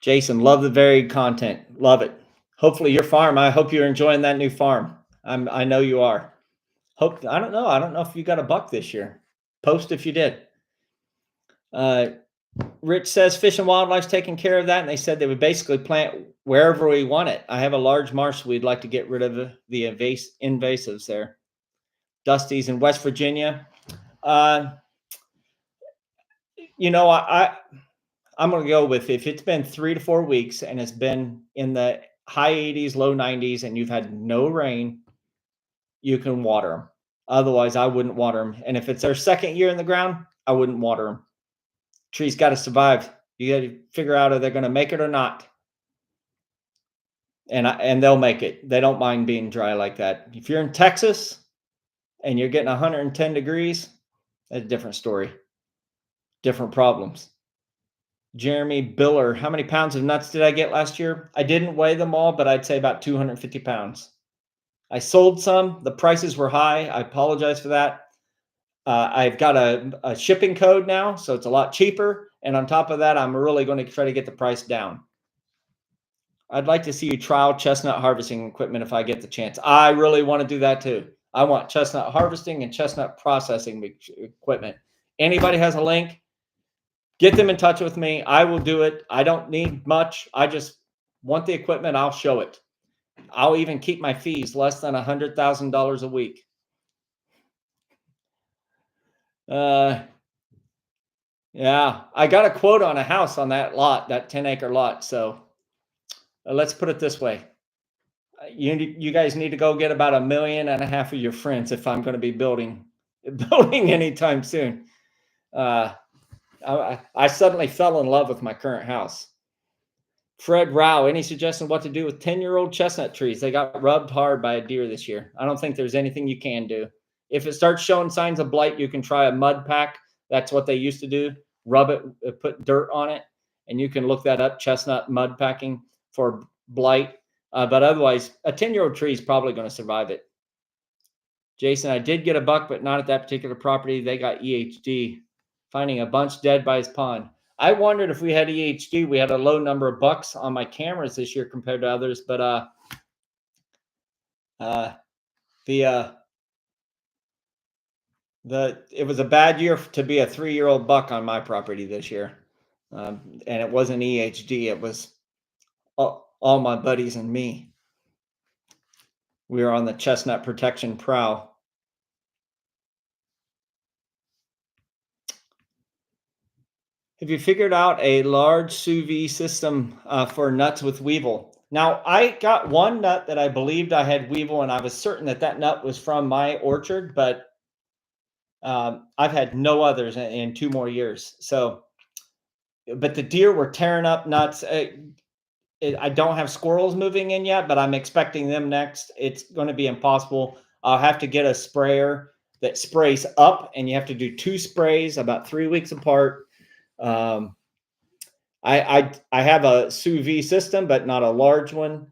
Jason, love the varied content. Love it. Hopefully your farm. I hope you're enjoying that new farm. I know you are. Hope I don't know. I don't know if you got a buck this year. Post if you did. Uh, Rich says Fish and Wildlife's taking care of that, and they said they would basically plant wherever we want it. I have a large marsh. We'd like to get rid of the invasives there. Dusty's in West Virginia. Uh, I'm going to go with, if it's been 3 to 4 weeks and it's been in the high 80s, low 90s, and you've had no rain, you can water them. Otherwise, I wouldn't water them. And if it's their second year in the ground, I wouldn't water them. Trees got to survive. You got to figure out if they're going to make it or not. And they'll make it. They don't mind being dry like that. If you're in Texas and you're getting 110 degrees, that's a different story. Different problems. Jeremy Biller, how many pounds of nuts did I get last year? I didn't weigh them all, but I'd say about 250 pounds. I sold some. The prices were high. I apologize for that. I've got a shipping code now, so it's a lot cheaper. And on top of that, I'm really going to try to get the price down. I'd like to see you trial chestnut harvesting equipment if I get the chance. I really want to do that too. I want chestnut harvesting and chestnut processing equipment. Anybody has a link, get them in touch with me. I will do it. I don't need much. I just want the equipment. I'll show it. I'll even keep my fees less than $100,000 a week. Yeah, I got a quote on a house on that lot, that 10-acre lot. So let's put it this way. You guys need to go get about 1.5 million of your friends if I'm going to be building anytime soon. I suddenly fell in love with my current house. Fred Rao, any suggestion what to do with 10-year-old chestnut trees? They got rubbed hard by a deer this year. I don't think there's anything you can do. If it starts showing signs of blight, you can try a mud pack. That's what they used to do. Rub it, put dirt on it, and you can look that up, chestnut mud packing for blight. But otherwise, a 10-year-old tree is probably going to survive it. Jason, I did get a buck, but not at that particular property. They got EHD, finding a bunch dead by his pond. I wondered if we had EHD. We had a low number of bucks on my cameras this year compared to others, but it was a bad year to be a 3-year-old buck on my property this year, and it wasn't EHD. It was all my buddies and me. We were on the chestnut protection prowl. Have you figured out a large sous vide system for nuts with weevil? Now, I got one nut that I believed I had weevil, and I was certain that that nut was from my orchard, but I've had no others in 2 more years. So, but the deer were tearing up nuts. I don't have squirrels moving in yet, but I'm expecting them next. It's going to be impossible. I'll have to get a sprayer that sprays up, and you have to do 2 sprays about 3 weeks apart. I have a sous vide system, but not a large one.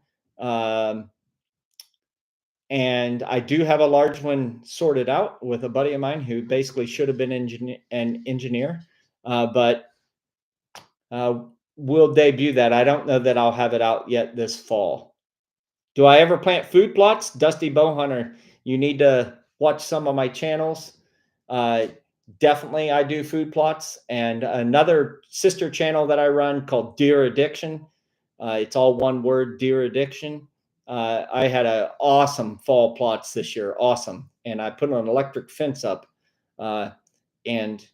And I do have a large one sorted out with a buddy of mine who basically should have been an engineer, but we'll debut that. I don't know that I'll have it out yet this fall. Do I ever plant food plots? Dusty Bowhunter, you need to watch some of my channels. Definitely I do food plots, and another sister channel that I run called Deer Addiction. It's all one word, Deer Addiction. I had an awesome fall plots this year. Awesome. And I put an electric fence up and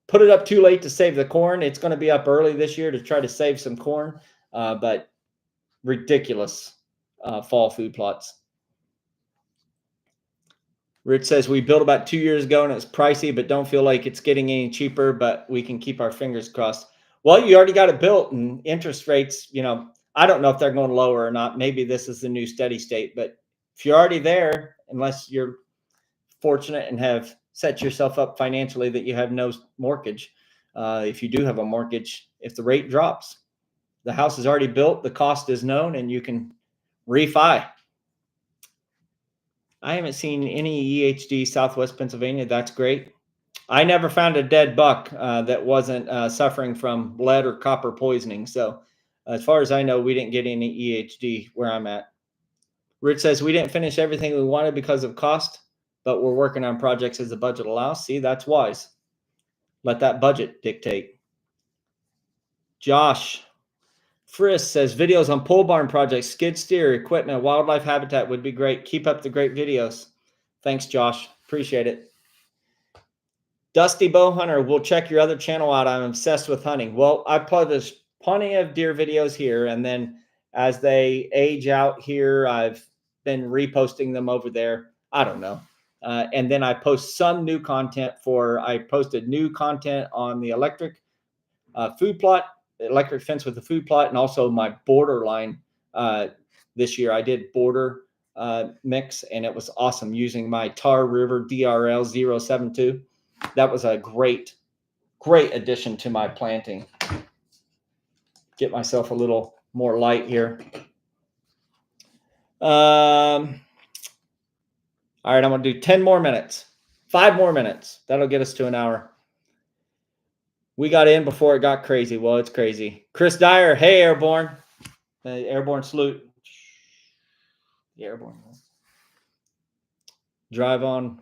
put it up too late to save the corn. It's going to be up early this year to try to save some corn, but ridiculous fall food plots. Rich says we built about 2 years ago and it's pricey, but don't feel like it's getting any cheaper, but we can keep our fingers crossed. Well, you already got it built, and interest rates, I don't know if they're going lower or not. Maybe this is the new steady state, but if you're already there, unless you're fortunate and have set yourself up financially that you have no mortgage, if you do have a mortgage, if the rate drops, the house is already built, the cost is known, and you can refi. I haven't seen any EHD Southwest Pennsylvania. That's great. I never found a dead buck that wasn't suffering from lead or copper poisoning. So, as far as I know, we didn't get any EHD where I'm at. Rich says we didn't finish everything we wanted because of cost, but we're working on projects as the budget allows. See, that's wise. Let that budget dictate. Josh Friss says videos on pole barn projects, skid steer, equipment, wildlife habitat would be great. Keep up the great videos. Thanks, Josh. Appreciate it. Dusty Bow Hunter, we'll check your other channel out. I'm obsessed with hunting. Well, I publish plenty of deer videos here, and then as they age out here, I've been reposting them over there. I don't know. And then I post some new content I posted new content on the electric food plot, electric fence with the food plot, and also my border line. This year I did border mix, and it was awesome using my Tar River DRL 072. That was a great addition to my planting. Get myself a little more light here. All right, I'm going to do 10 more minutes. 5 more minutes. That'll get us to an hour. We got in before it got crazy. Well, it's crazy. Chris Dyer, hey, Airborne. Airborne salute. The Airborne. Drive on.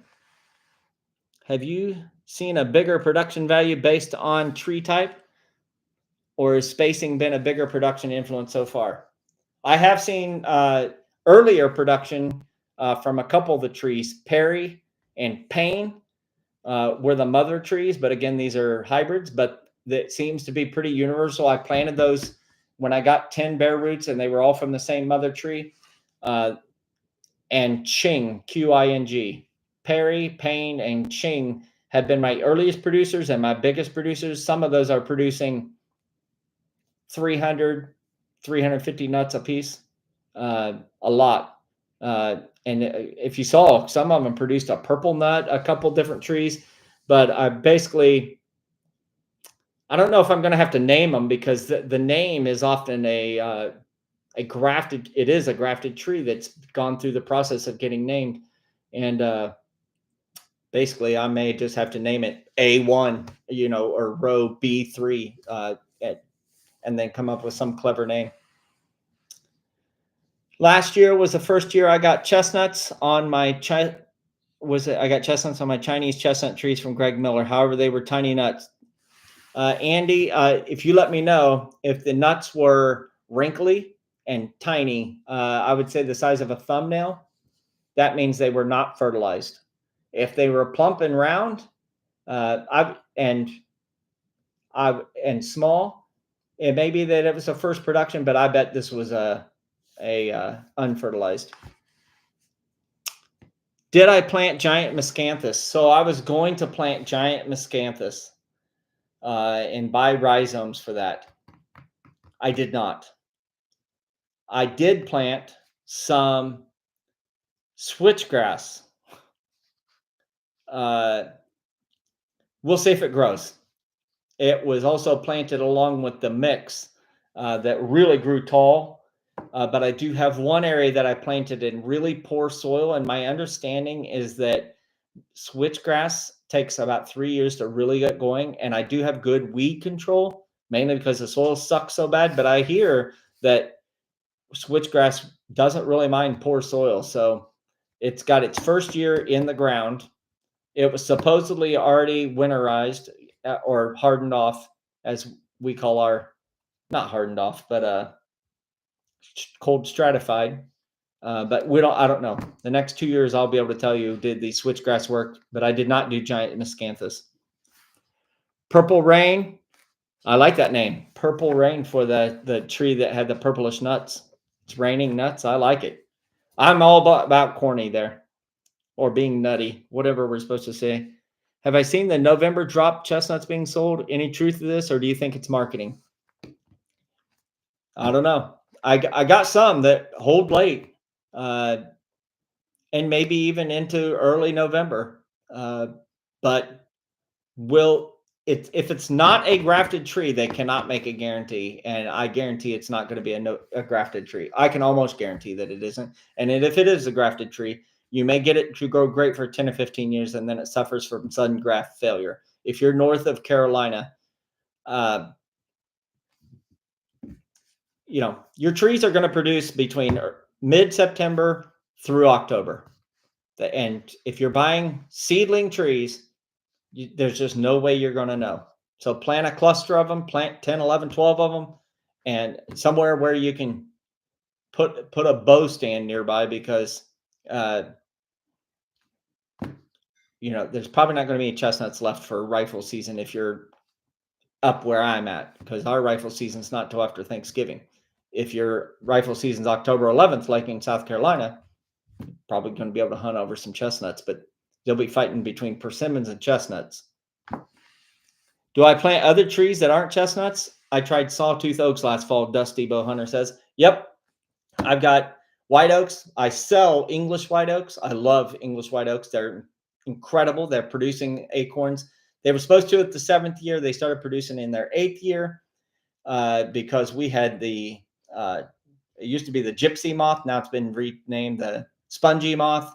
Have you seen a bigger production value based on tree type? Or has spacing been a bigger production influence so far? I have seen earlier production from a couple of the trees. Perry and Payne were the mother trees, but again, these are hybrids, but that seems to be pretty universal. I planted those when I got 10 bare roots, and they were all from the same mother tree. And Ching, Qing. Perry, Payne, and Ching have been my earliest producers and my biggest producers. Some of those are producing 300, 350 nuts a piece, a lot. And if you saw, some of them produced a purple nut, a couple different trees, but I don't know if I'm going to have to name them, because the name is often it is a grafted tree that's gone through the process of getting named. And basically I may just have to name it A1, or row B3, and then come up with some clever name. Last year was the first year I got chestnuts on my I got chestnuts on my Chinese chestnut trees from Greg Miller. However, they were tiny nuts. Andy, if you let me know if the nuts were wrinkly and tiny, I would say the size of a thumbnail, that means they were not fertilized. If they were plump and round, and small, it may be that it was a first production, but I bet this was a unfertilized. Did I plant giant miscanthus? So I was going to plant giant miscanthus and buy rhizomes for that. I did not. I did plant some switchgrass. We'll see if it grows. It was also planted along with the mix that really grew tall. But I do have one area that I planted in really poor soil. And my understanding is that switchgrass takes about 3 years to really get going. And I do have good weed control, mainly because the soil sucks so bad. But I hear that switchgrass doesn't really mind poor soil. So it's got its first year in the ground. It was supposedly already winterized or hardened off, as we call not hardened off, but cold stratified. But I don't know. The next 2 years, I'll be able to tell you, did the switchgrass work, but I did not do giant miscanthus. Purple Rain. I like that name. Purple Rain for the tree that had the purplish nuts. It's raining nuts. I like it. I'm all about corny there, or being nutty, whatever we're supposed to say. Have I seen the November drop chestnuts being sold? Any truth to this, or do you think it's marketing? I don't know. I got some that hold late, and maybe even into early November. But if it's not a grafted tree, they cannot make a guarantee, and I guarantee it's not going to be a grafted tree. I can almost guarantee that it isn't. And if it is a grafted tree, You may get it to grow great for 10 to 15 years, and then it suffers from sudden graft failure. If you're north of Carolina, uh, your trees are going to produce between mid-September through October. And if you're buying seedling trees, there's just no way you're going to know. So plant a cluster of them, plant 10, 11, 12 of them, and somewhere where you can put a bow stand nearby, because uh, there's probably not going to be any chestnuts left for rifle season if you're up where I'm at, because our rifle season's not till after Thanksgiving. If your rifle season's October 11th, like in South Carolina, probably going to be able to hunt over some chestnuts, but they'll be fighting between persimmons and chestnuts. Do I plant other trees that aren't chestnuts? I tried sawtooth oaks last fall, Dusty Bowhunter says. Yep, I've got white oaks. I sell English white oaks. I love English white oaks. They're incredible. They're producing acorns. They were supposed to at the 7th year. They started producing in their 8th year because we had it used to be the gypsy moth. Now it's been renamed the spongy moth.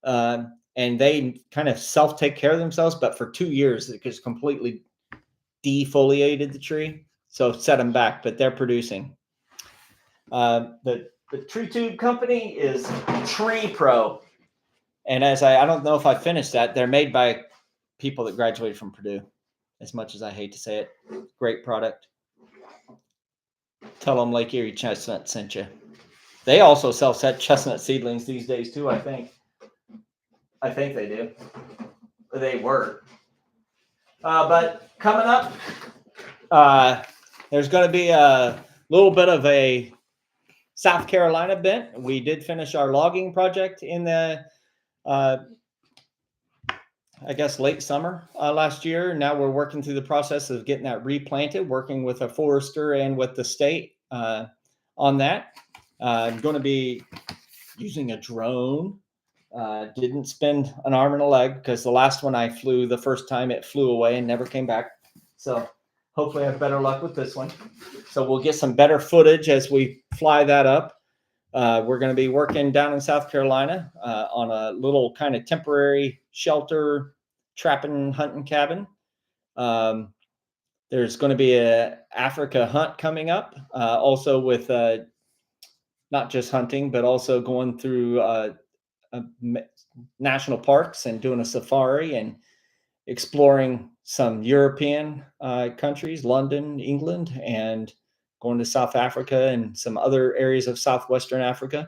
And they kind of take care of themselves. But for 2 years, it just completely defoliated the tree. So set them back, but they're producing. The tree tube company is Tree Pro. And I don't know if I finished that. They're made by people that graduated from Purdue, as much as I hate to say it. Great product. Tell them Lake Erie Chestnut sent you. They also sell chestnut seedlings these days too, I think. I think they do. They were. But coming up, there's going to be a little bit of a South Carolina bent. We did finish our logging project in the late summer last year. Now we're working through the process of getting that replanted, working with a forester and with the state on that. I'm going to be using a drone. Didn't spend an arm and a leg, because the last one I flew, the first time it flew away and never came back. So hopefully I have better luck with this one. So we'll get some better footage as we fly that up. We're going to be working down in South Carolina on a little kind of temporary shelter, trapping, hunting cabin. There's going to be a Africa hunt coming up, also with not just hunting, but also going through national parks and doing a safari and exploring some European countries, London, England, and going to South Africa and some other areas of southwestern Africa.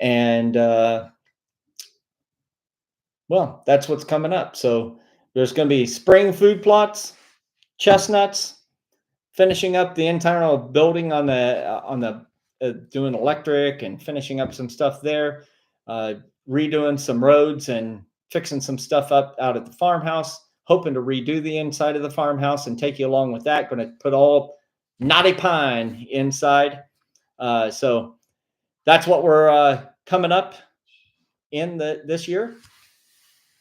And well, that's what's coming up. So there's going to be spring food plots, chestnuts, finishing up the internal building on the doing electric and finishing up some stuff there, redoing some roads and fixing some stuff up out at the farmhouse, hoping to redo the inside of the farmhouse and take you along with that. Going to put all knotty pine inside. So that's what we're coming up in this year.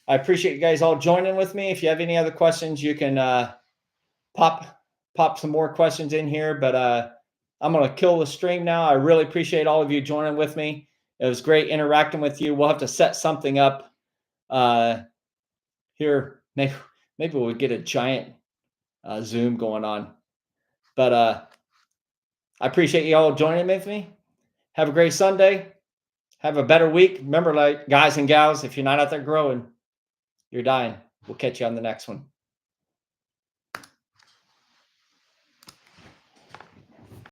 I appreciate you guys all joining with me. If you have any other questions, you can pop some more questions in here, but I'm going to kill the stream now. I really appreciate all of you joining with me. It was great interacting with you. We'll have to set something up here. Maybe we'll get a giant Zoom going on. But I appreciate you all joining with me. Have a great Sunday. Have a better week. Remember, like, guys and gals, if you're not out there growing, you're dying. We'll catch you on the next one.